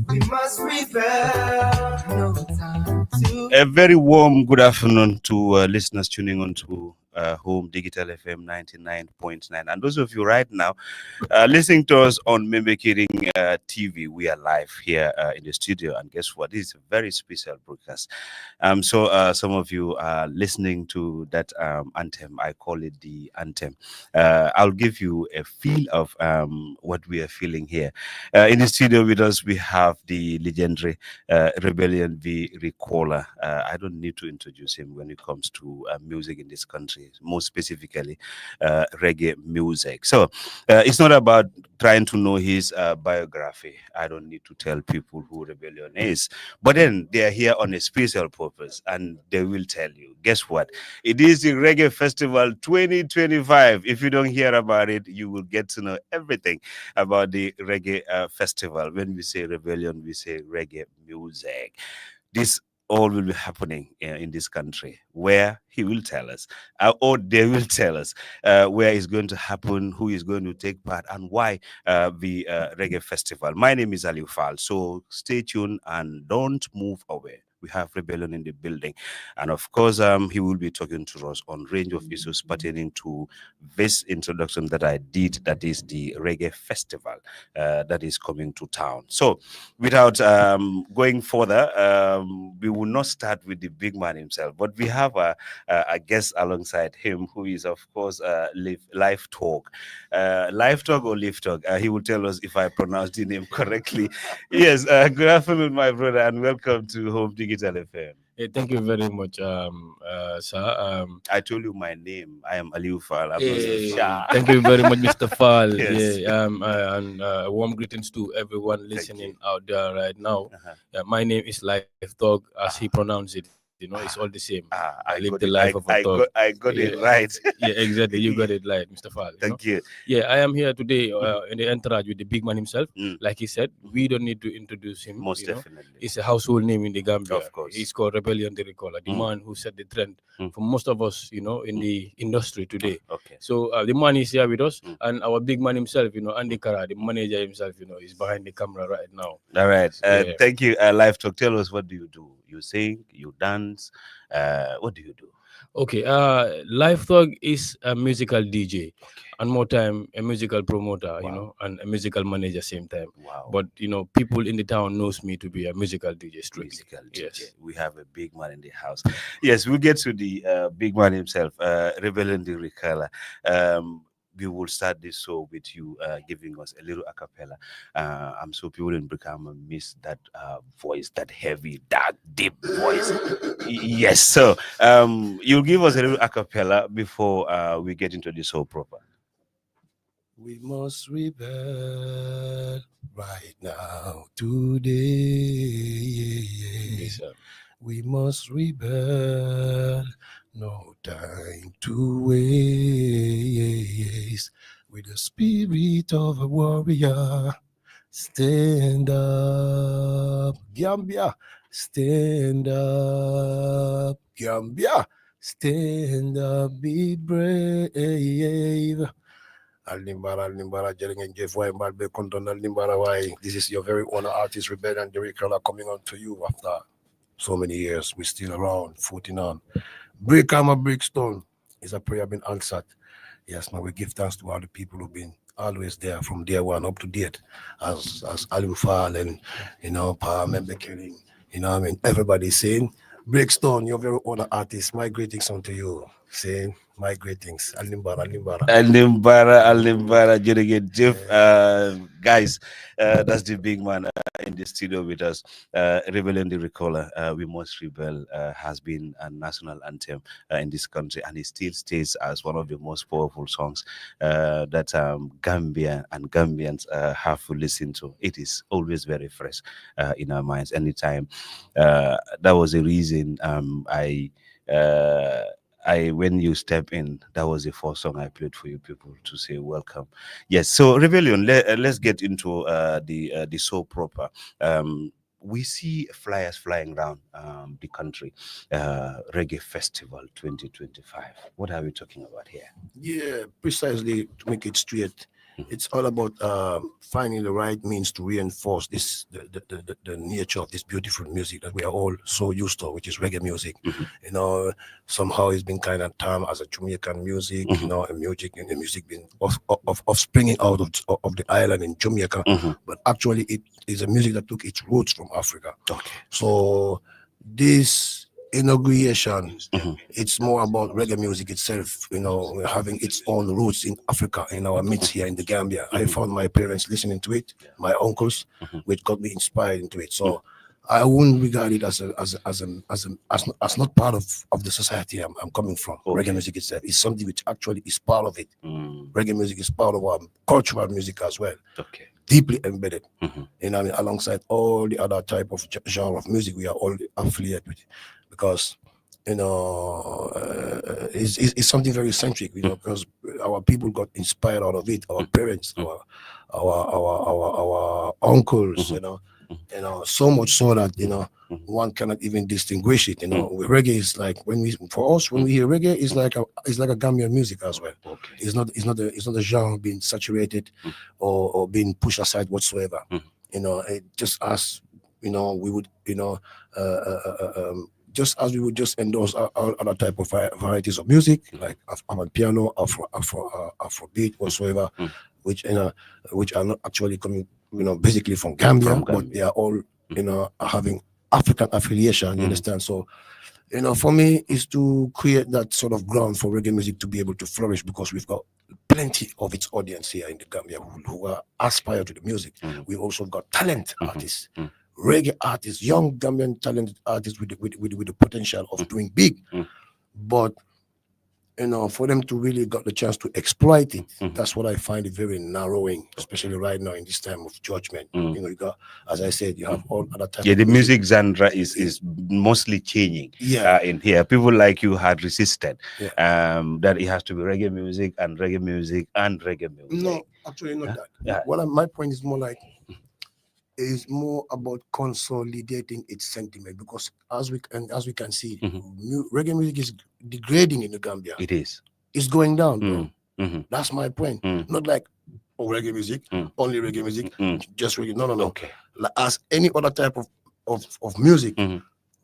We must rebel. No time to. A very warm good afternoon to listeners tuning on to Home Digital FM 99.9. And those of you right now listening to us on Mengbe Kering TV, we are live here in the studio. And guess what? This is a very special broadcast. So some of you are listening to that anthem. I call it the anthem. I'll give you a feel of what we are feeling here. In the studio with us, we have the legendary Rebellion V. Recaller. I don't need to introduce him when it comes to music in this country, more specifically reggae music. So it's not about trying to know his biography. I don't need to tell people who Rebellion is. But then they are here on a special purpose and they will tell you. Guess what? It is the Reggae Festival 2025. If you don't hear about it, you will get to know everything about the Reggae Festival. When we say Rebellion, we say reggae music. This all will be happening in this country, where he will tell us, or they will tell us, where it's going to happen, who is going to take part, and why the Reggae Festival. My name is Ali Fal, so stay tuned and don't move away. We have Rebellion in the building, and of course, he will be talking to us on range of issues pertaining to this introduction that I did. That is the Reggae Festival that is coming to town. So, without going further, we will not start with the big man himself, but we have a guest alongside him who is, of course, Live Talk. Live Talk or Live Talk? He will tell us if I pronounced the name correctly. Yes, good afternoon, my brother, and welcome to Home Digital FM. Hey, thank you very much, sir. I told you my name. I am Aliu Fal. I'm Hey, not Shah. thank you very much, Mr. Fall. Yes. Yeah, and warm greetings to everyone listening out there right now. My name is Life Dog, as he pronounced it. You know, it's all the same. I live the life of a dog. I got it right. Yeah, exactly. You got it right, Mr. Fall. Thank you. Yeah, I am here today in the entourage with the big man himself. Mm. Like he said, we don't need to introduce him. Most definitely. It's a household name in the Gambia. Of course. He's called Rebellion the Recaller, the man who set the trend for most of us, in the industry today. Okay. So the man is here with us, and our big man himself, Andy Kara, the manager himself, is behind the camera right now. All right. Yeah. Thank you. Live Talk. Tell us, what do you do? You sing, you dance. What do you do? Okay, Life Thug is a musical DJ, and more time a musical promoter, and a musical manager same time. Wow. But people in the town knows me to be a musical DJ. Strictly. Musical DJ. Yes. We have a big man in the house. Yes, we'll get to the big man himself, Rebellion the Recaller. We will start this show with you giving us a little a cappella. I'm so people in Brikama miss that voice, that heavy, dark, deep voice. Yes, so you'll give us a little a cappella before we get into the show proper. We must rebel right now, today. Yes, sir. We must rebel, no time to waste. With the spirit of a warrior, stand up, Gambia. Stand up, Gambia. Stand up, be brave. Alimbara, Jering Jeff Way, Malbe Konton, Alimbara Way. This is your very own artist, Rebellion the Recaller, coming on to you after so many years. We're still around, 14 on. Break Armor, Breakstone is a prayer been answered. Yes, man, we give thanks to all the people who've been always there from day one up to date, as Aliu Fal and Mengbe Kering. Everybody's saying, Breakstone, your very own artist. My greetings unto you. Saying my greetings. Alimbara. Alimbara, Jurgen Jeff. Guys, that's the big man in the studio with us. Rebellion the Recaller, We Must Rebel, has been a national anthem in this country, and it still stays as one of the most powerful songs that Gambia and Gambians have to listen to. It is always very fresh in our minds. Anytime. That was the reason when you step in, that was the first song I played for you people to say welcome. Yes, so Rebellion, let's get into the show proper. We see flyers flying around the country. Reggae Festival 2025. What are we talking about here? Yeah, precisely to make it straight. It's all about finding the right means to reinforce this the nature of this beautiful music that we are all so used to, which is reggae music. You know, somehow it's been kind of termed as a Jamaican music. You know, the music being of springing out of the island in Jamaica, but actually it is a music that took its roots from Africa. Okay. So this inauguration, it's more about reggae music itself, you know, having its own roots in Africa, in our midst here in the Gambia. I found my parents listening to it, my uncles, which got me inspired into it. So I wouldn't regard it as not part of the society I'm coming from. Reggae music itself is something which actually is part of it. Reggae music is part of our cultural music as well. Okay. Deeply embedded, you know, I mean, alongside all the other type of genre of music we are all affiliated with, because you know it's something very centric, you know, because our people got inspired out of it, our parents, our uncles, you know, so much so that you know one cannot even distinguish it. You know, reggae is like when we hear reggae, it's like a Gambian music as well. Okay. It's not a genre being saturated or being pushed aside whatsoever. You know, it just as you know we would just as we would just endorse all other type of varieties of music like piano, Afrobeat, whatsoever, which which are not actually coming, you know, basically from Gambia, but they are all, you know, having African affiliation. You understand? So, you know, for me, is to create that sort of ground for reggae music to be able to flourish, because we've got plenty of its audience here in the Gambia who are aspire to the music. We've also got talent artists, reggae artists, young Gambian talented artists with the potential of doing big, but you know, for them to really got the chance to exploit it, that's what I find it very narrowing, especially right now in this time of judgment. You know, you got, as I said, you have all other types. Yeah, the music genre is mostly changing. In here, people like you had resisted that it has to be reggae music and reggae music and reggae music. No, actually not that. My point is more like, is more about consolidating its sentiment, because as we can see, reggae music is degrading in the Gambia. It is. It's going down, bro. That's my point. Not like reggae music, only reggae music, just reggae. No. Okay. Like, as any other type of music,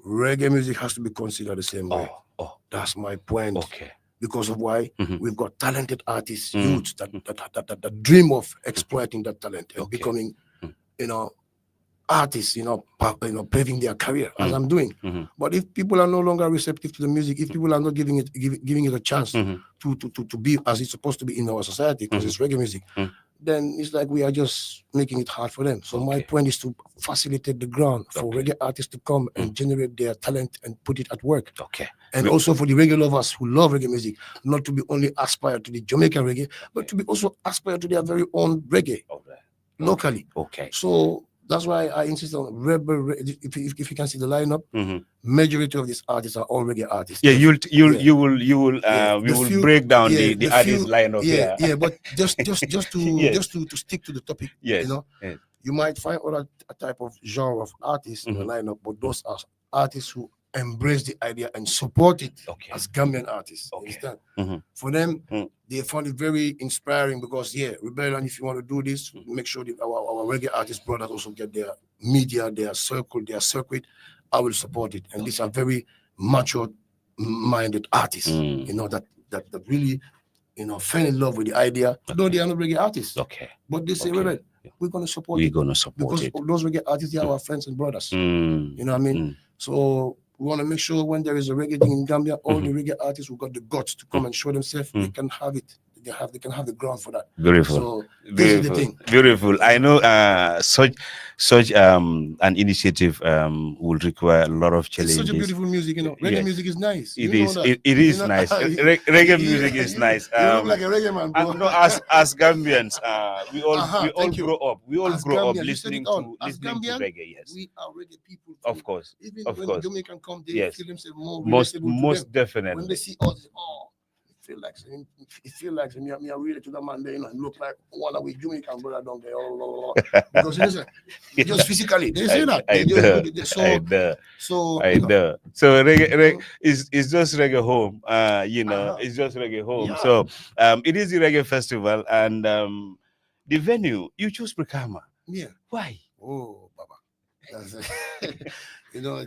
reggae music has to be considered the same way. That's my point. Okay. Because of why we've got talented artists, youths that dream of exploiting that talent and becoming, you know, artists, you know, paving their career as I'm doing. But if people are no longer receptive to the music, if people are not giving it a chance to be as it's supposed to be in our society, because it's reggae music, then it's like we are just making it hard for them. So my point is to facilitate the ground for reggae artists to come and generate their talent and put it at work. Okay. And also for the reggae lovers who love reggae music, not to be only aspire to the Jamaican reggae, but to be also aspire to their very own reggae locally. Okay. So that's why I insist on rebel. If you can see the lineup, majority of these artists are all reggae artists. Yeah, we will break down the artist lineup. Yeah, but just to stick to the topic. Yes. You know, you might find other type of genre of artists in the lineup, but those are artists who embrace the idea and support it as Gambian artists. Understand? For them, they found it very inspiring, because rebellion, if you want to do this, make sure that our reggae artist brothers also get their media, their circle, their circuit. I will support it. And these are very mature minded artists, you know, that really, you know, fell in love with the idea, though they are not reggae artists. But they say, we're going to support it. Because those reggae artists, they are our friends and brothers. You know what I mean? So we want to make sure when there is a reggae thing in Gambia, all the reggae artists who got the guts to come and show themselves, they can have it. They can have the ground for that. Beautiful. So this is the thing. Beautiful. I know such an initiative will require a lot of challenges. It's such a beautiful music, you know. Reggae music is nice. It is. It is nice. Reggae music is nice. You look like a reggae man, bro. No, as Gambians, we all grow up. We all As grow Gambians, up listening to reggae. Yes. We are reggae people. Of course. Even of when course. Jamaican come, they feel themselves more most definitely. When they see us, it feel like me are really to the man there, you know, and look like one of we Jamaican brother down there. Because listen, just physically, they say that. So reggae is just reggae home. You know, it's just reggae home. So it is the reggae festival, and the venue, you choose Brikama. Yeah. Why? Oh, Baba.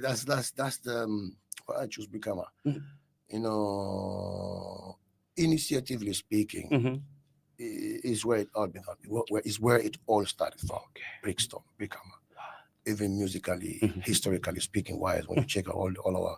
That's that's the why I choose Brikama. Initiatively speaking, is where it all began. Is where it all started from. Okay. Brixton, Brikama. Even musically, historically speaking, wise when you check out all our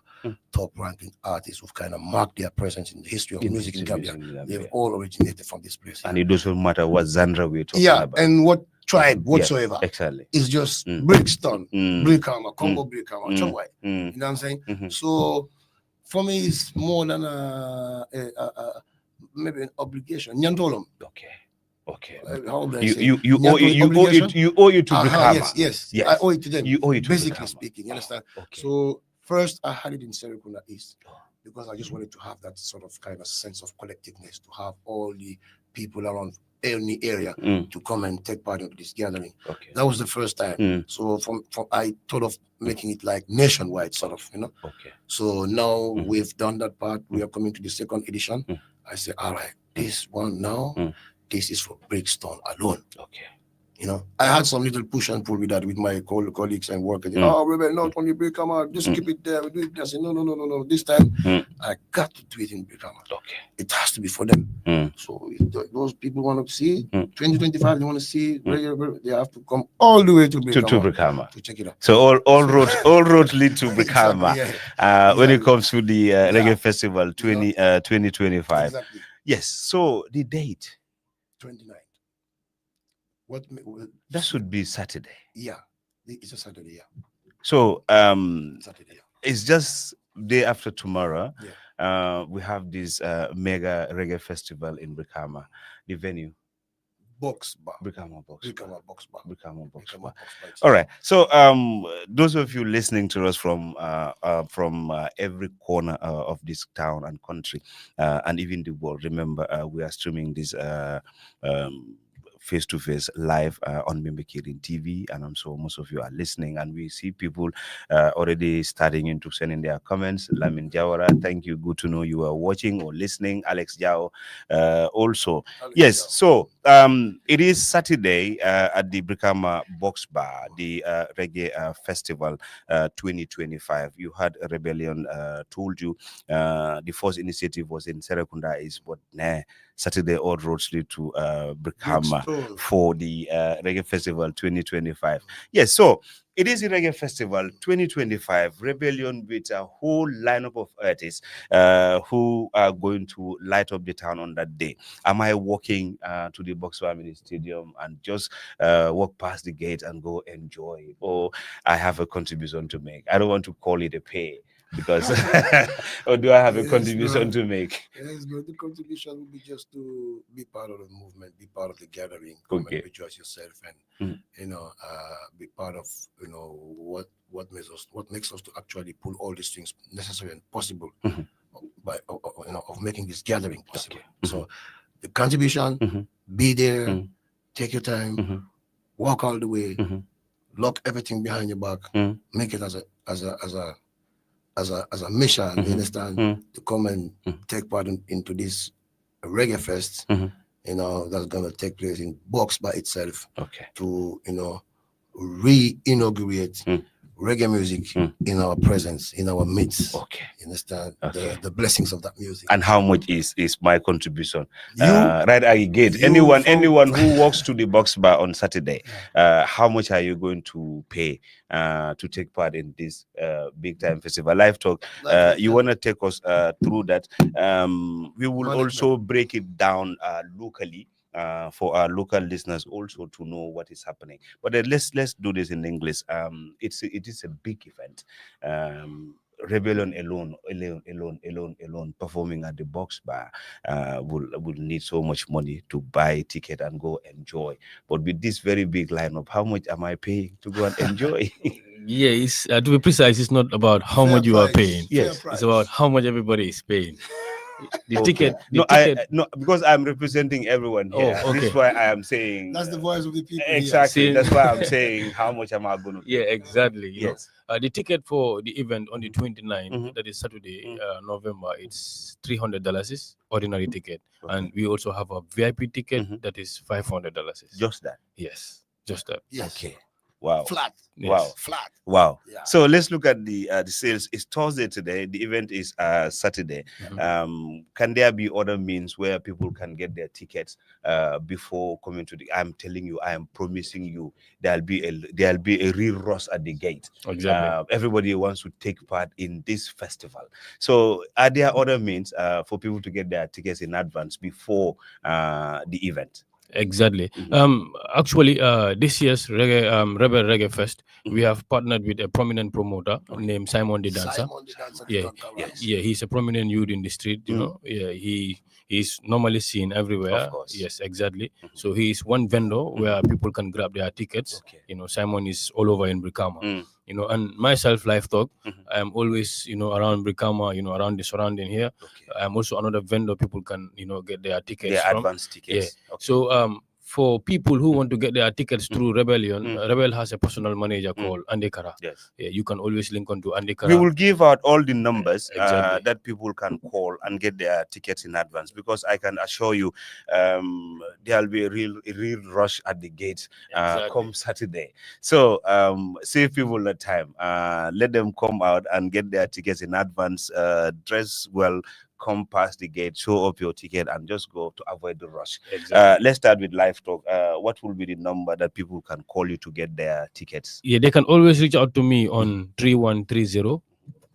top ranking artists who've kind of marked their presence in the history of music in Gambia, they've all originated from this place. And it doesn't matter what genre we're talking about. And what tribe whatsoever. Exactly. It's just Brixton, Brikama, Congo Brikama, Chongwai. Mm. You know what I'm saying? So for me, it's more than maybe an obligation. Nyantolom. Okay. How do I say? You owe it to Brikama. Yes. I owe it to them. You owe it to basically Brikama. speaking. You understand? Okay. So first, I had it in Serikunda East because I just wanted to have that sort of kind of sense of collectiveness, to have all the people around any area to come and take part in this gathering. Okay. That was the first time. So from I thought of making it like nationwide, sort of, Okay. So now we've done that part. We are coming to the second edition. I say, all right, this one now, this is for Brixton alone. Okay. I had some little push and pull with that with my colleagues and workers. Oh, Rebel, not only Brikama, just keep it there. We do it. I said, no. This time, I got to do it in Brikama. Okay. It has to be for them. So if those people want to see 2025, they want to see, they have to come all the way to Brikama. To check it out. So all roads lead to Brikama. Exactly, when it comes to the Reggae Festival 2025. Exactly. Yes. So the date. 29th. That should be Saturday. Yeah, it's a Saturday. Yeah. So Saturday. Yeah. It's just day after tomorrow. Yeah. We have this mega reggae festival in Brikama. The venue. Box Bar. Brikama Box Bar. All right. So those of you listening to us from every corner of this town and country, and even the world, remember we are streaming this face-to-face live on Mengbe Kering TV, and I'm sure most of you are listening, and we see people already starting into sending their comments. Lamin Jawara, thank you, good to know you are watching or listening. Alex Jao also. Yes, so it is Saturday at the Brikama Box Bar, the Reggae Festival 2025. You had a rebellion told you the first initiative was in Serekunda East, but Saturday all roads lead to Brikama for the Reggae Festival 2025. Yes, so it is the Reggae Festival 2025 Rebellion with a whole lineup of artists who are going to light up the town on that day. Am I walking to the Box Family Stadium and just walk past the gate and go enjoy? Or I have a contribution to make? I don't want to call it a pay, because or do I have a contribution to make? Yes, but the contribution will be just to be part of the movement, be part of the gathering, come and rejoice yourself, and be part of what makes us to actually pull all these things necessary and possible by of making this gathering possible. So the contribution, be there, take your time, walk all the way, lock everything behind your back, make it as a mission, you understand, to come and take part into this reggae fest, that's gonna take place in Box by itself, to re-inaugurate reggae music in our presence, in our midst. You understand? The blessings of that music. And how much is my contribution? Right at the gate. Anyone who walks to the Box Bar on Saturday, how much are you going to pay to take part in this big time festival? Live Talk. You want to take us through that? We will also break it down locally. For our local listeners also to know what is happening, but let's do this in English. It is a big event. Rebellion alone performing at the Box Bar will need so much money to buy ticket and go enjoy. But with this very big lineup, how much am I paying to go and enjoy? To be precise, it's not about how much you are paying. Yes, it's about how much everybody is paying. The Okay. ticket. The No, ticket. no, because I'm representing everyone Oh, here. okay. This is why I am saying. That's the voice of the people here. Exactly. See- That's why I'm saying how much am I going to pay? Yeah, exactly. Yes. The ticket for the event on the 29th, Mhm. that is Saturday, Mhm. November, it's $300 is ordinary ticket, Okay. and we also have a VIP ticket Mhm. that is $500. Just that. Yes, just that. Yes. Okay. Wow. Flat. Yes. Wow. Flat. Wow. Yeah. So let's look at the sales. It's Thursday today. The event is Saturday. Mhm. Can there be other means where people can get their tickets before coming to the? I'm telling you, I am promising you, there'll be a real rush at the gate. Exactly. Everybody wants to take part in this festival. So are there other means for people to get their tickets in advance before the event? Exactly. Mhm. Actually, this year's Rebel Reggae Fest, we Mhm. have partnered with a prominent promoter Okay. named Simon the Dancer. Simon the Dancer, the Yeah, conqueror. Yes. yeah, he's a prominent youth in the street. Yeah, he's normally seen everywhere. Of course. Yes, exactly. Mhm. So he's one vendor where people can grab their tickets. Okay. Simon is all over in Brikama. Mm. And myself, Life Talk, Mhm. I'm always around Brikama, around the surrounding here. Okay. I'm also another vendor people can get their tickets Their from. advance tickets. Okay. So for people who want to get their tickets through Rebellion, Rebel has a personal manager called Andy Kara. Yes. Yeah, you can always link on to Andy We Kara. will give out all the numbers Exactly. that people can call and get their tickets in advance, because I can assure you there'll be a real rush at the gates Exactly. come Saturday. So save people the time. Let them come out and get their tickets in advance. Dress well. Come past the gate, show up your ticket, and just go to avoid the rush. Exactly. Let's start with Live Talk. What will be the number that people can call you to get their tickets? Yeah, they can always reach out to me on 3130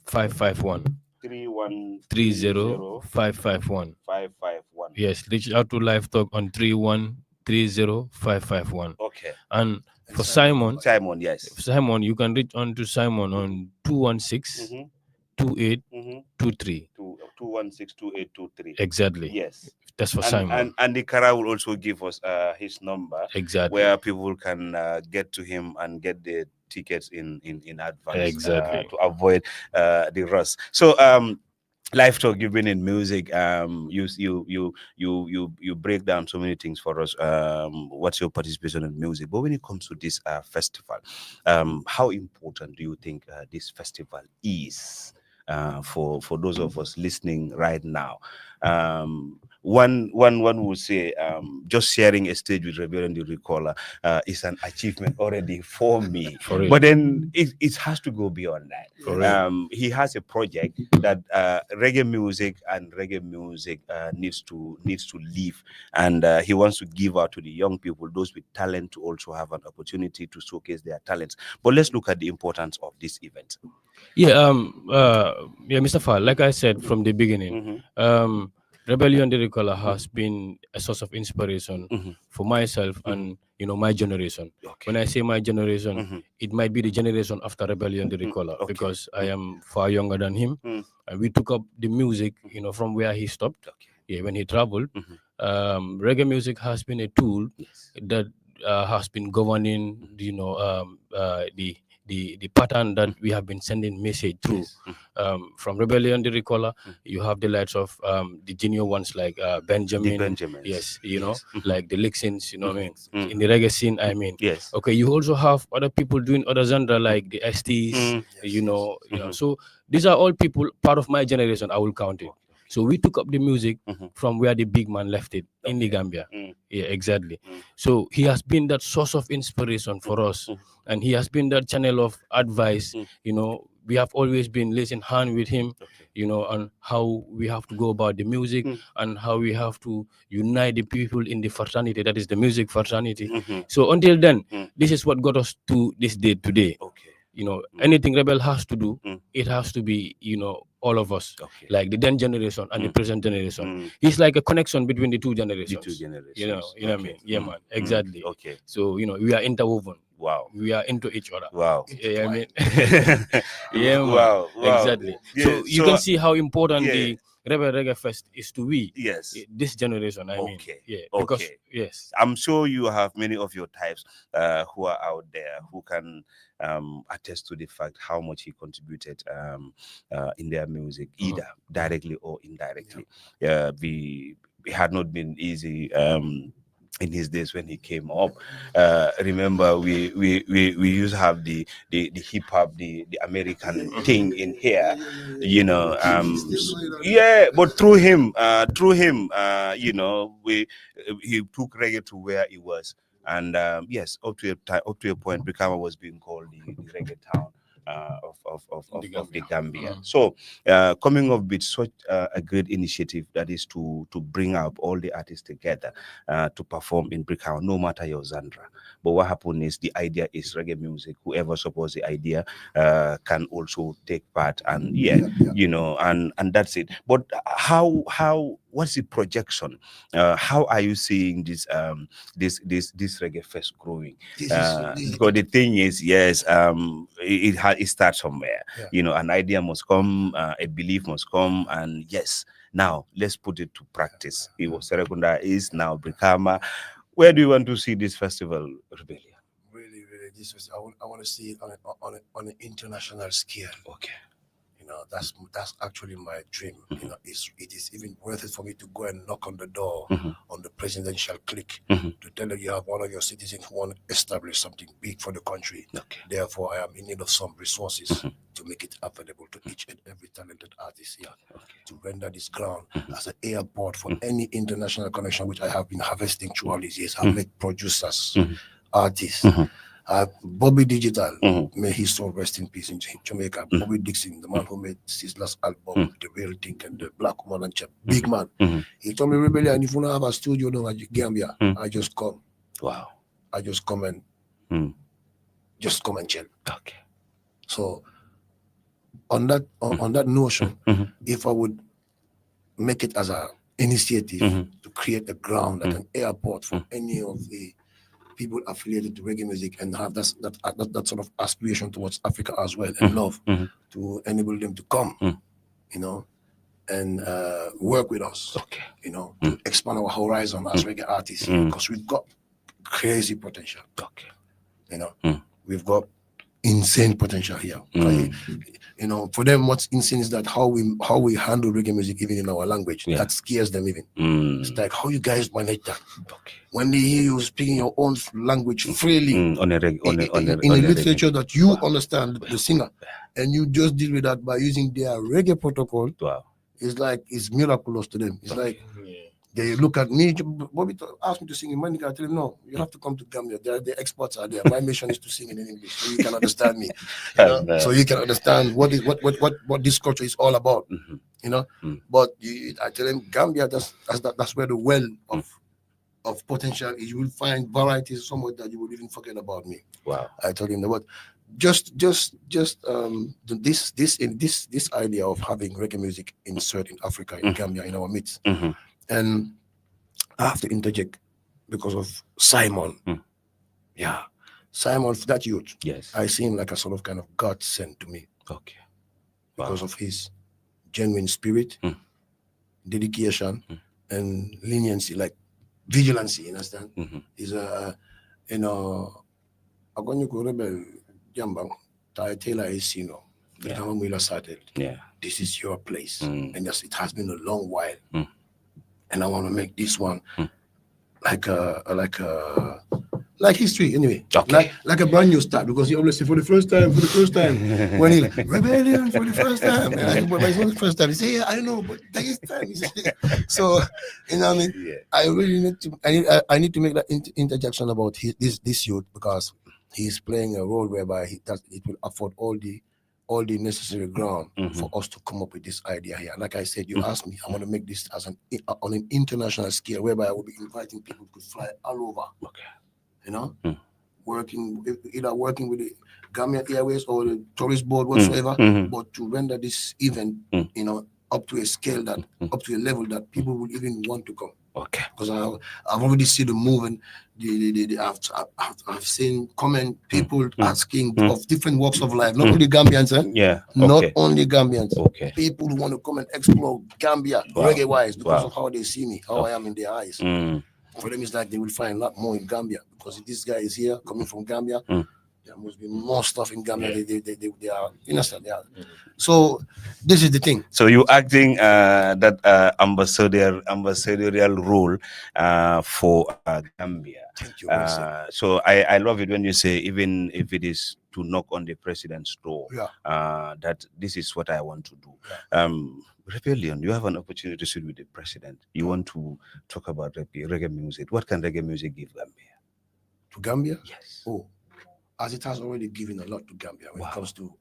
551. 3130 551. 551. Yes, reach out to Live Talk on 3130 551. Okay. And for Simon, Yes. you can reach on to Simon on 216 2823. 2162823. Exactly. Yes. That's for Simon. And the Kara will also give us his number, Exactly. where people can get to him and get the tickets in advance. Exactly. To avoid the rush. So Live Talk, you've been in music. You break down so many things for us. What's your participation in music? But when it comes to this festival, how important do you think this festival is for those of us listening right now? One would say just sharing a stage with Rebellion the Recaller is an achievement already for me. For real. But then it has to go beyond that. For real. He has a project that reggae music needs to live, and he wants to give out to the young people, those with talent, to also have an opportunity to showcase their talents. But let's look at the importance of this event. Yeah, Mr. Fall, like I said from the beginning, Rebellion the Recaller has been a source of inspiration for myself and my generation. Okay. When I say my generation, it might be the generation after Rebellion the Recaller, Okay. because I am far younger than him, and we took up the music, from where he stopped. Okay. Yeah, when he traveled. Reggae music has been a tool that has been governing, the pattern that we have been sending message through. From Rebellion the Recaller, you have the likes of the junior ones like Benjamin. The Benjamins. Yes, Yes. like the Lixins, what I mean, in the reggae scene, I mean. Yes. Okay, you also have other people doing other genre like the STs, So these are all people part of my generation. I will count it. So we took up the music from where the big man left it in the Gambia. Yeah, exactly. So he has been that source of inspiration for us, and he has been that channel of advice. We have always been listening hand with him, on how we have to go about the music and how we have to unite the people in the fraternity, that is the music fraternity. So until then, this is what got us to this day today. Okay. Anything Rebel has to do, it has to be, all of us, Okay. like the then generation and the present generation. It's like a connection between the two generations. The two generations. You know what I mean? Yeah, man, exactly. Okay. So, we are interwoven. Wow. Wow. We are into each other. Wow. Yeah, I mean, yeah, man. Wow. Exactly. Yeah, So you can see how important yeah. the Rebel Reggae Fest is to we, Yes. this generation. I mean, Okay. yeah, because Okay. yes, I'm sure you have many of your types who are out there who can attest to the fact how much he contributed in their music, either directly or indirectly. It had not been easy. In his days when he came up, remember we used to have the hip hop, the American thing in here, you know. Yeah, but through him, you know, he took reggae to where it was, and yes, up to a point, Brikama was being called the reggae town of the Gambia. So coming up with such a great initiative that is to bring up all the artists together to perform in Brikama, no matter your genre. But what happened is the idea is reggae music. Whoever supports the idea can also take part, and you know, and that's it. But what's the projection? How are you seeing this reggae fest growing? Because the thing is, yes, it starts somewhere. You know, an idea must come, a belief must come, and yes, now let's put it to practice. It was Serekunda, is now Brikama. Where do you want to see this festival, Rebellion? Really, this was, I want to see it on an international scale. Okay. You know, that's actually my dream. You know, it is even worth it for me to go and knock on the door on the presidential clique to tell you have one of your citizens who want to establish something big for the country. Okay. Therefore, I am in need of some resources to make it available to each and every talented artist here to render this ground as an airport for any international connection which I have been harvesting through all these years. I've met producers, artists. Bobby Digital, may his soul rest in peace in Jamaica. Bobby Dixon, the man who made his last album, The Real Thing and The Black Woman and Chap, big man. He told me, Rebellion, if you don't have a studio down at Gambia, I just come. Wow. I just come and just come and chill. Okay. So on that notion, if I would make it as an initiative to create a ground like an airport for any of the people affiliated to reggae music and have that sort of aspiration towards Africa as well and love to enable them to come, you know, and work with us, you know, to expand our horizon as reggae artists because we've got crazy potential. You know, we've got insane potential here. You know, for them, what's insane is that how we handle reggae music even in our language that scares them even. It's like how you guys manage that. When they hear you speaking your own language freely in a literature that you understand, the singer, and you just deal with that by using their reggae protocol. It's like it's miraculous to them. It's like they look at me. Bobby asked me to sing in Mandinka. I tell him, no, you have to come to Gambia. The experts are there. My mission is to sing in English, so you can understand me. You know? So you can understand what this culture is all about. You know, but I tell him, Gambia, that's where the well of potential is. You will find varieties somewhere that you will even forget about me. Wow. I told him that. But just this idea of having reggae music insert in Africa, in Gambia, in our midst. And I have to interject because of Simon. Yeah. Simon, for that youth, I see him like a sort of kind of God sent to me. Because of his genuine spirit, dedication, and leniency, like vigilancy, you understand? He's you know, I'm going to rebel Jambang, Taylor is, you know, the time we started. This is your place. And yes, it has been a long while. And I want to make this one like history anyway. Like a brand new start, because he always say for the first time when he like rebellion for the first time. And but it's not the first time. He say, yeah, I know, but that is time. So you know what I mean? I really need to I need to make that interjection about this youth, because he's playing a role whereby it will afford all the necessary ground for us to come up with this idea here. Like I said, you asked me, I want to make this as on an international scale, whereby I will be inviting people to fly all over. You know, either working with the Gambian Airways or the tourist board whatsoever, but to render this event, you know, up to a scale that, up to a level that people will even want to come. Okay. Because I've already seen the movement. I've seen people asking of different walks of life, not only Gambians, Yeah. not Okay. only Gambians. Okay. People who want to come and explore Gambia reggae wise because of how they see me, how I am in their eyes. For them, it's like they will find a lot more in Gambia because if this guy is here coming from Gambia, there must be more stuff in Gambia. They are, you understand? They are. So this is the thing. So you acting that ambassadorial role for Gambia. Thank you. So I love it when you say, even if it is to knock on the president's door, that this is what I want to do. Rebellion, you have an opportunity to sit with the president. You want to talk about reggae music. What can reggae music give Gambia? To Gambia? Yes. Oh, as it has already given a lot to Gambia when it comes to,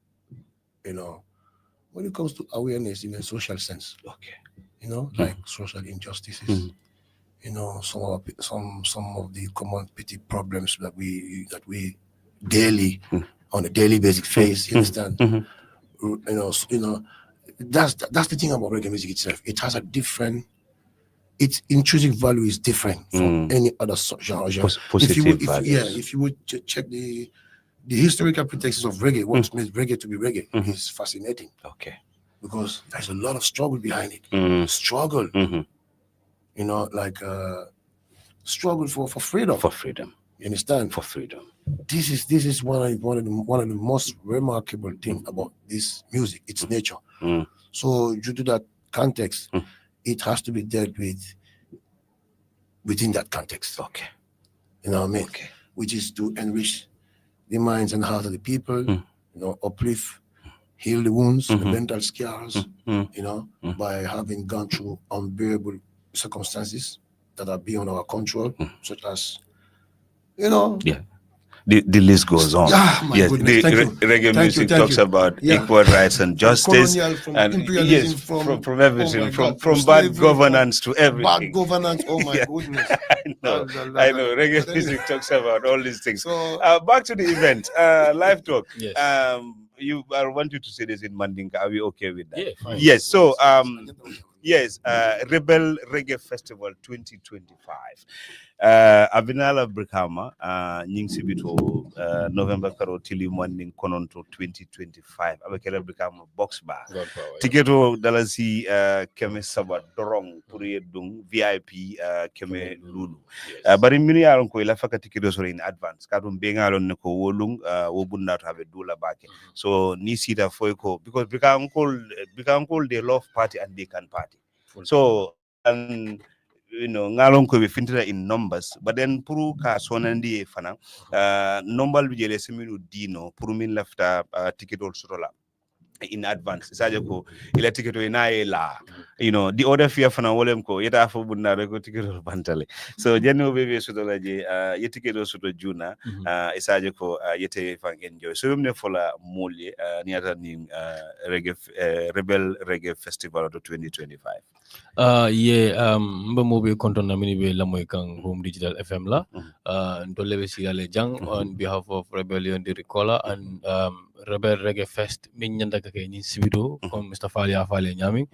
when it comes to awareness in a social sense. Okay. Like social injustices. Some of the common petty problems that we daily on a daily basis face. You understand? That's the thing about reggae music itself. It has a different. Its intrinsic value is different from any other genre. Positive values. If you would check the historical pretext of reggae, what makes reggae to be reggae is fascinating. Okay. Because there's a lot of struggle behind it. Struggle. Struggle for freedom. For freedom. You understand? For freedom. This is one of the most remarkable thing about this music. Its nature. So due to that context, it has to be dealt with within that context. Okay. You know what I mean? Okay. Which is to enrich the minds and hearts of the people, uplift, heal the wounds, the mental scars, by having gone through unbearable circumstances that are beyond our control, such as, Yeah. The list goes on. Yes, reggae music talks about equal rights and justice, and imperialism, from everything, from bad governance to everything. Bad governance. Oh my goodness! I know. Reggae music talks about all these things. So back to the event, live talk. Yes. I want you to say this in Mandinka. Are we okay with that? Yeah, fine. Yes. So yes, Rebel Reggae Festival 2025. Abinala Brikama, Ningsibito, November Karo Tili Morning Kononto 2025. Abakela Brikama Box Bar. Tiketo Dalasi Keme Sabat Dorong Puri Dung VIP Keme Lulu. But in many aron ko ilafaka tiketo so in advance. Kadum bengalon neko wolung wobunda to have a dola back. So ni sita foiko because Brikama they love party and they can party. So and ngalon ko be fintira in numbers, but then puru ka sonandi fana number bi jele seminu dino puru min lafta ticket also la in advance saje ko ila ticket ina la the other fear fana wolem ko yeta fo bunna ko ticket bantale so jenno be suto la je ye ticket suto juna isaje ko yete fan enjoy so mne fola molye niata ni Rebel Reggae Festival 2025. Mba mobe konton na mini be lamoy kang home digital FM la ndolle be sigale jang on behalf of Rebellion the Ricola and Rebel Reggae Fest min nyanda ka ni sibido on Mr. Falia Nyami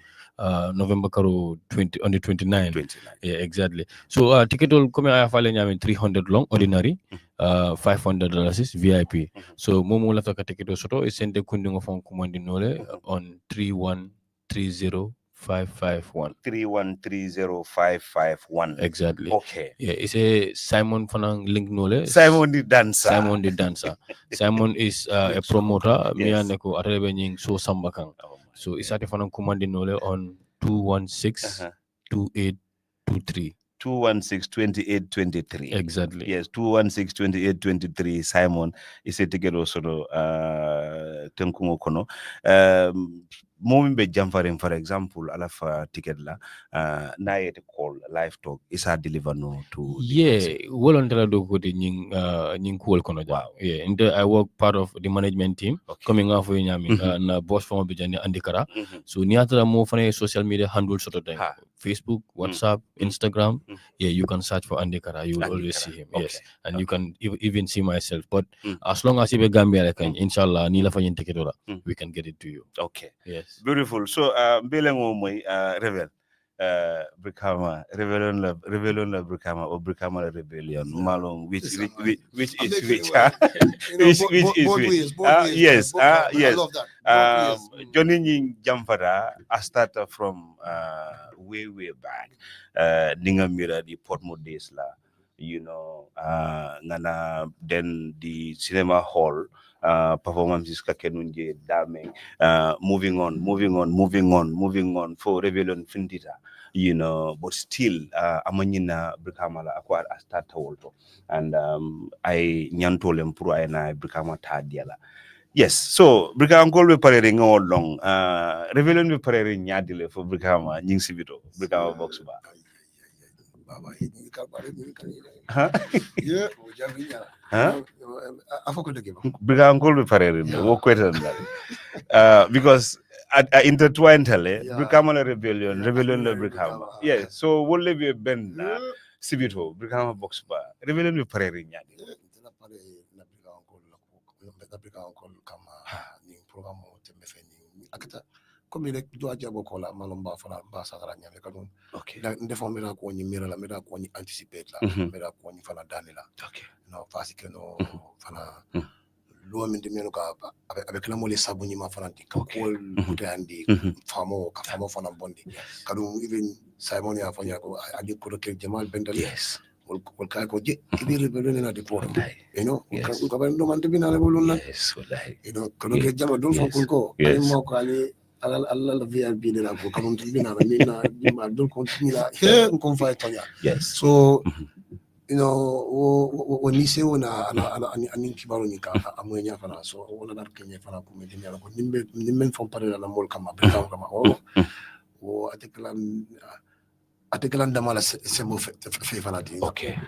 November karo on the 29. Yeah, exactly. So ticket will come I Falia Nyami 300 long ordinary $500 is VIP. So momo la taka ticket soto is send the kundingo from command nole on 3130551. 3130551. Exactly. Okay. Yeah, it's a Simon Fanang link nole. Simon the dancer. Simon is a promoter. Me and Neko Arabening so Sambakang. So it's at the Fanang command nole on 216-2823. 216-2823. Exactly. Yes, 216-2823. Simon is a ticket also Tenkungo Kono. Momimbe Jamfaring, for example, alafa ticket la na yet call live talk is a deliver no to well on the do the ning cool kono. Wow. Yeah, and I work part of the management team coming off with Nyami na boss from Bijani Andikara. So niatra mo fane social media handles sort of them. Facebook, WhatsApp, Instagram. Yeah, you can search for Andikara. You will always see him. Yes, and you can even see myself. But as long as you be Gambia, like inshallah, nila fa yin ticket we can get it to you. Okay. Yes. Yes. Beautiful. So, Belengo Moy, Revel. Rebellion la Brikama or Brikama la rebellion. Malong, which is which? Which is both which? ways, both ways. Yes, I yes. love that. Both ways. Johnny Nying Jamfara, I started from way back. Ninga Mira, the Portmore days la. Ngana then the cinema hall performances ka kenunje daming moving on for rebellion findita but still amanyina brikamala acquired a start holto and I nyantolem pro ay na brikama tadiala. Yes, so brikama kol be parere ngol long rebellion be parere nyadile for brikama nying sibito brikama box ba. Baba, Huh? yeah, Huh? I forgot to give him. Brikama be parere wo kwetan because intertwined brikama la rebellion la brikama. Yes, so what le be ben sibito brikama box ba rebellion be parere nyadi. Program akata comme rek do ajabo ko la malum ba fala ba sa dara nyame kadum Okay. da ndefo mera ko ni mera la mera ko ni anticipate la mera ko ni fala danila Okay. no fasi ke no fala lo min de meno ka avec la mole sabu ni ma fala di ka ko andi famo fana bondi kadum even Simon ya fanya ko adi ko ke Jamal Bendel. Yes. Wal kay ko je ibiri be na di ko ko ba no man de bina le bolon nak Yes, wallahi. ko ke jama dul fa ko ani mo ko ali alla VIP de la ko kam bina na ni na di ma dul ko ni la he ko fa tonya. Yes. So o ni se wona ani kibaro ni ka amwenya fana so wona dar kenya fana ko me dinya ko nimbe fon pare la mol kama be kama o atekelan damala semo fe fanati. Okay.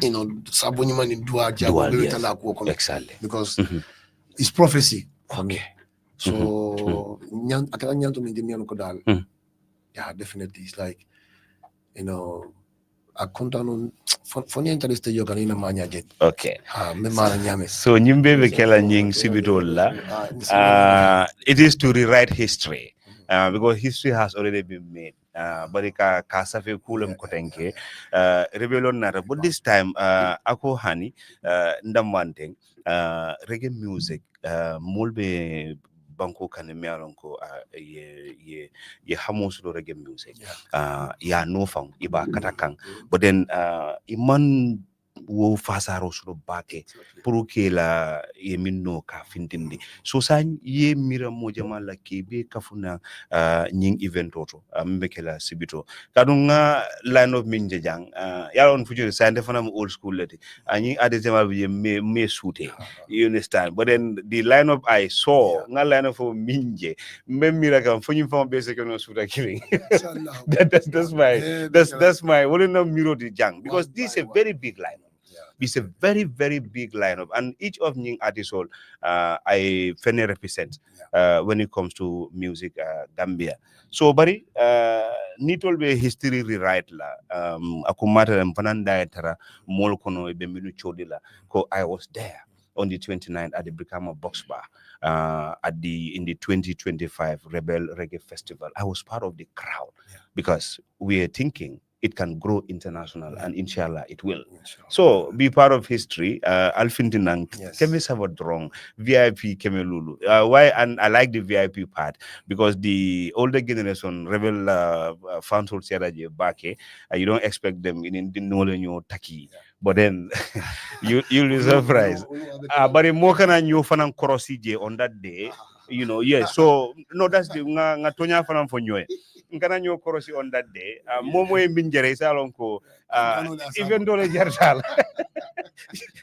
Sabuni mani dua jago be tala ko ko Exactly. because it's prophecy for me. Okay. So akala nyanto mi demi ko dal. Yeah, definitely it's like a contanon for ni interest yo kanina manya jet. Okay. Me mala nyame. So nyimbe be kela nying sibitola. It is to rewrite history. Because history has already been made. But ka safe kulem kotenke rebellion nata. But this time ako hani ndamwanteng reggae music mulbe banko kane mealonko ye hamos do reggae music ya no fang iba katakang but then iman wo fasaro sulo bake pour que la ye minno ka fintindi so san ye mira mo jama la kebe kafuna nying event toto mbekela sibito kadunga line of minje jang ya on future sa defana mo old school lati ani ade jama bi me suute you understand but then the line up I saw nga line of minje même mira kam fonyi fam be se kono suuta killing that's my what no miro di jang because this is a very big line. It's a very, very big lineup, and each of Ning artists I finally represent when it comes to music Gambia. So, Bari, need to be history rewrite la. Akumata mpananda etara molkono ebeminu chodila. Ko I was there on the 29th at the Brikama Box Bar in the 2025 Rebel Reggae Festival. I was part of the crowd because we are thinking it can grow international and inshallah it will. So be part of history. Alfintinang kemi savadrong VIP kemelulu. Why? And I like the VIP part because the older generation rebel fans will say that you don't expect them in the taki. But then you'll be surprised. But in Mokana you fanan korosije on that day, yes. So no, that's the nga tonya fanan for you. Ngana nyo korosi on that day. Momo e minjere salon ko even though le jarsala.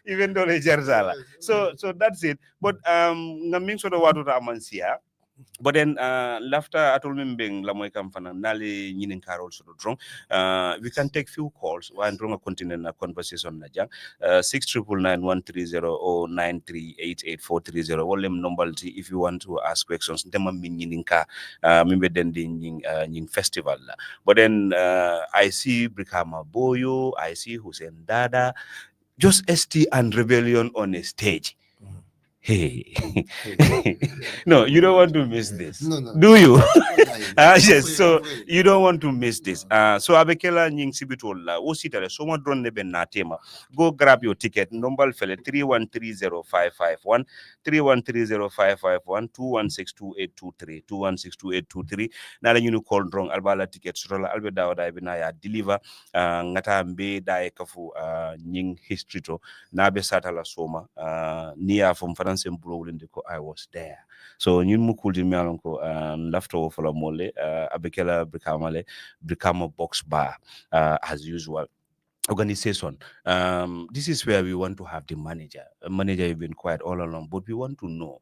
Even though le jarsala. So that's it. But nga ming so do watu ta amansia. But then laughter atol membeng la moy kam fana nali nyinin karol so drong we can take few calls and drong a continue na conversation na jang 699130 or 9388430 wolem number if you want to ask questions dem min nyinin ka membe den di nying festival la. But then I see Brikama Boyo, I see Hussein Dada, just ST and Rebellion on a stage. Hey. No, you don't want to miss this. No, no. Do you? Yes, Afraid, so afraid. you don't want to miss this. So abekela nying sibitola o sitale so mo drone be na tema. Go grab your ticket. Number fele 3130551 3130551 2162823 2162823. Nala ñu call drong albala ticket sotola albe dawda bina ya deliver ngata mbe dae kafu nying history to na be satala soma niya from France Brolin ko I was there. So ñun mu kulti mi alon ko lafto fala mole abekela brikama box bar as usual organization. This is where we want to have the manager. A manager you've been quiet all along, but we want to know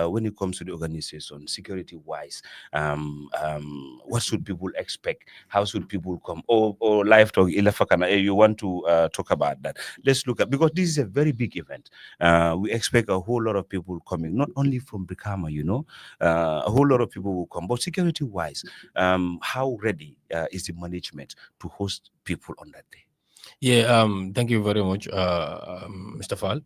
when it comes to the organization, security wise, what should people expect? How should people come? Or live talk, you want to talk about that? Let's look at, because this is a very big event. We expect a whole lot of people coming, not only from Brikama, a whole lot of people will come, but security wise, how ready is the management to host people on that day? Yeah, thank you very much, Mr. Fall.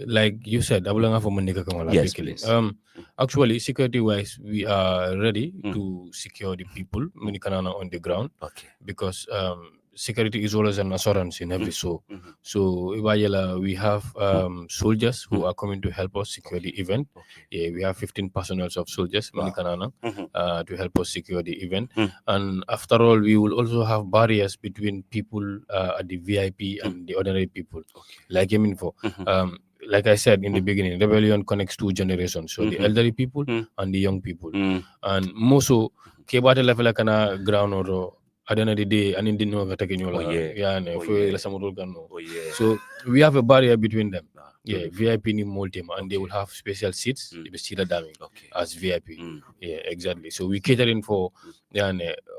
Like you said, Abulanga for Monica Kamala. Yes, Bekele. please. Actually, security wise, we are ready to secure the people, Minikanana on the ground, Okay. because security is always an assurance in every show. So Ibayela, we have soldiers who are coming to help us secure the event. Yeah, we have 15 personnel of soldiers, Minikanana, to help us secure the event. And after all, we will also have barriers between people at the VIP and the ordinary people. Like Yeminfo. Like I said in the beginning, rebellion connects two generations. So the elderly people and the young people. And most so kebate level kana ground or at the end of the day, and in the no so we have a barrier between them. Yeah, VIP ni multi and they will have special seats. They be seated as VIP. Yeah, exactly. So we catering for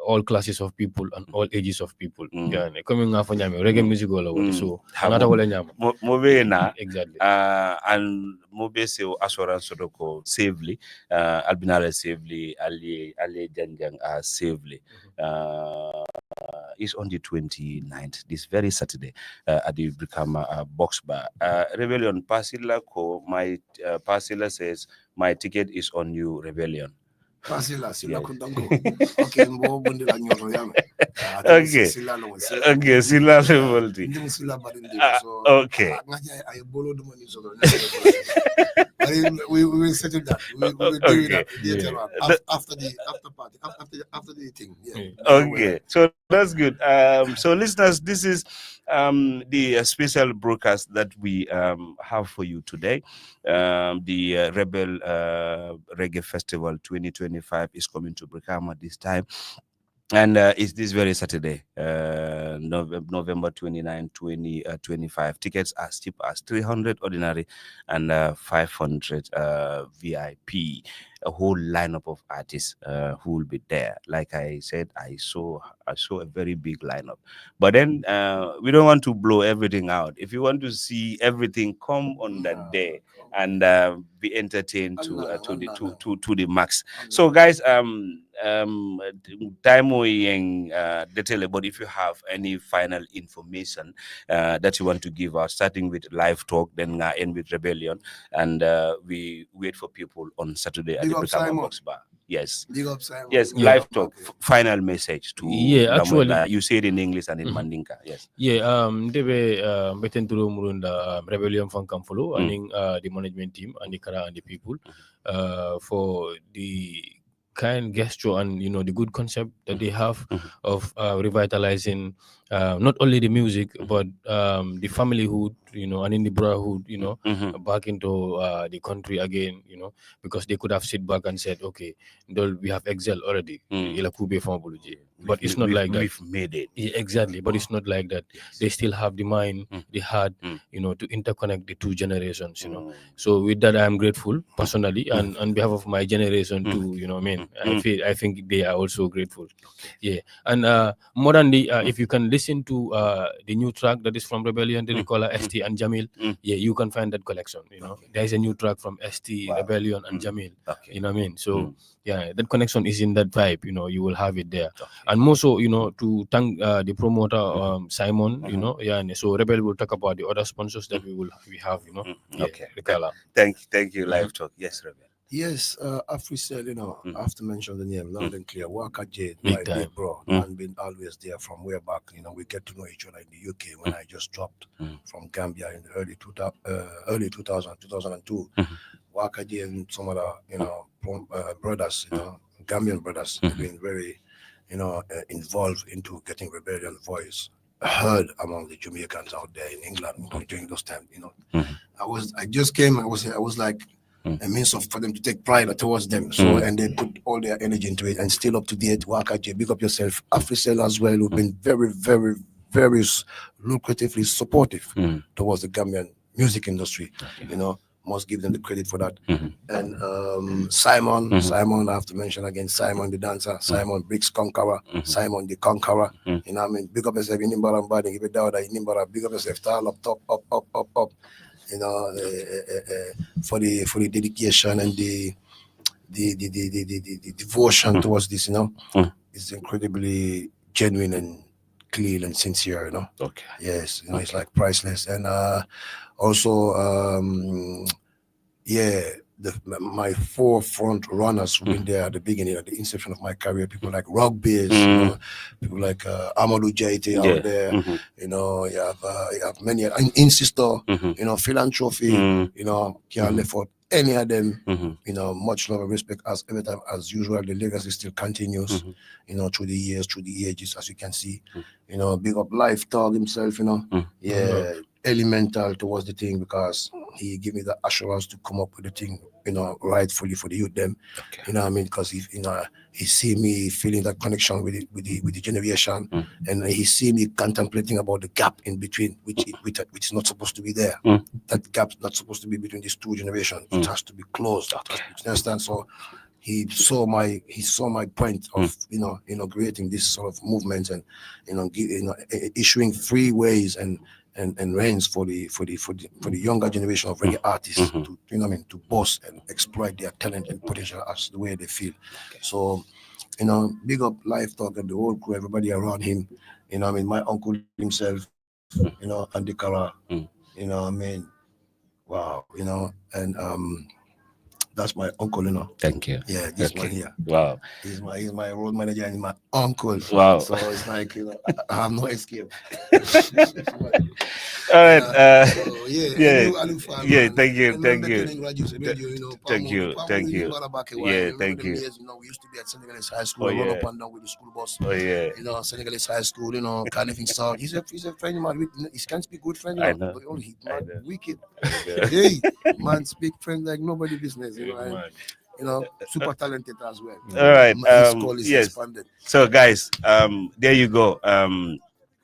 all classes of people and all ages of people. Yeah, coming off on reggae music all over. So another wala nyama. Na Exactly. And mobe se assurance sodoko safely albinale safely ali janjang safely is on the 29th, this very Saturday, at the Brikama Box Bar. Rebellion Pasila ko my Pasila says my ticket is on you, Rebellion. Pasila sila kundango. Okay, mbo bundi la nyoto yame. Okay. Okay, sila level. Nding sila barindi. So okay. Ngaja I borrow the money so we will settle that. We will deal with that later on after the party after the thing. Yeah. Okay, so that's good. So listeners, this is the special broadcast that we have for you today. The Rebel Reggae Festival 2025 is coming to Brikama this time. And it's this very Saturday, November 29, 2025. Tickets are cheap as 300 ordinary and 500 VIP. A whole lineup of artists who will be there. Like I said, I saw a very big lineup. But then we don't want to blow everything out. If you want to see everything, come on that day and be entertained to the max. So guys, time detail, but if you have any final information that you want to give out, starting with live talk, then end with Rebellion, and we wait for people on Saturday at the Brikama Box Bar. Yes. Yes, live talk. Final message to actually you say it in English and in Mandinka. Yes. Yeah, debe beten turu murunda Rebellion fan kam follow and the management team and the Kara and the people for the kind gesture and the good concept that they have of revitalizing not only the music but the familyhood, and in the brotherhood, back into the country again, because they could have sit back and said, okay, we have excelled already. But it's not like that. We've made it. Yeah, exactly. But it's not like that. Yes. They still have the mind, the heart, to interconnect the two generations, So with that, I'm grateful personally, and on behalf of my generation too, I think they are also grateful. Yeah. And more than if you can listen to the new track that is from Rebellion, they call ST and Jamil. Yeah, you can find that collection. There is a new track from ST, Rebellion, and Jamil. So yeah, that connection is in that vibe. You will have it there. And more so, to thank the promoter Simon, and so Rebel will talk about the other sponsors that we have, Okay. Rikala. Thank you, Live Talk. Yes, Rebel. Yes, AfriCell, I have to mention the name loud and clear. Waka Jade, Big my time. big bro, man, been always there from way back. We get to know each other in the UK when I just dropped from Gambia in the early 2002. Waka Jade and some other, brothers, Gambian brothers, have been very, involved into getting Rebellion voice heard among the Jamaicans out there in England during those times. I just came. I was like a means for them to take pride towards them. So and they put all their energy into it and still up to date. Waka J, big up yourself. AfriCell as well, who've been very, very, very lucratively supportive towards the Gambian music industry. Must give them the credit for that. And Simon, I have to mention again, Simon the dancer, Simon Briggs Conqueror, Simon the Conqueror. Big up yourself in Nimbara and Badi, give it down in Nimbara, big up yourself, tall up, top, up. For the dedication and the devotion towards this, it's incredibly genuine and clean and sincere, Okay. Yes, it's like priceless. And also, my four front runners who've been there at the beginning, at the inception of my career, people like Rugby's, people like Amadou Jaite out there, you have many, Insister, Philanthropy, can't afford any of them, much love and respect as every time, as usual, the legacy still continues, through the years, through the ages, as you can see, big up Life Dog himself, elemental towards the thing because he gave me the assurance to come up with the thing, rightfully for the youth them. Okay. Because he see me feeling that connection with the generation, and he see me contemplating about the gap in between, which is not supposed to be there. That gap's not supposed to be between these two generations. It has to be closed. Okay. You understand? So he saw my point of inaugurating this sort of movement and issuing free ways and reins for the younger generation of reggae artists to boast and exploit their talent and potential as the way they feel. Okay. So big up Life Talk and the whole crew, everybody around him. My uncle himself, Andy Kara, wow, and that's my uncle, Thank you. Yeah, this one here. Wow. He's my road manager and my uncle. Wow. So it's like, I have no escape. All right. Yeah. Thank you. Thank you. Yeah, thank you. We used to be at Senegalese High School. Oh, Run yeah. up and down with the school bus. Oh yeah. Senegalese High School. Cardiff South. He's a friend of mine. He can't speak good French. I know. But only I know. wicked. Yeah. Hey, man, speak French like nobody business. Super talented as well. All right. His call is Yes. expanded. So guys, there you go.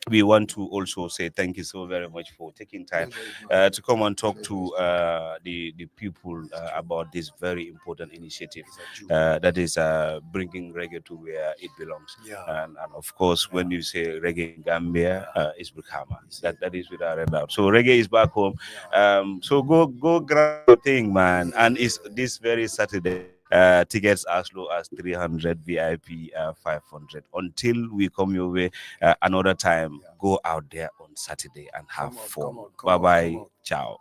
We want to also say thank you so very much for taking time to come and talk to the people about this very important initiative that is bringing reggae to where it belongs. Yeah. And of course, when you say reggae in Gambia, it's Brikama. That is without a doubt. So reggae is back home. So go grab your thing, man. And it's this very Saturday. Tickets as low as 300, VIP 500. Until we come your way another time, go out there on Saturday and have fun. Bye-bye. Ciao.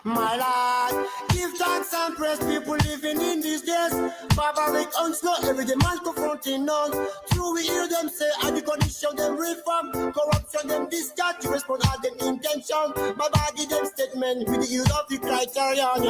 My Lord, give thanks and praise people living in these days. Barbaric onslaught, every day man confronting us. True, we hear them say, and the condition them reform, corruption them discharge, to respond all them intention. My body them statement with the use of the criterion.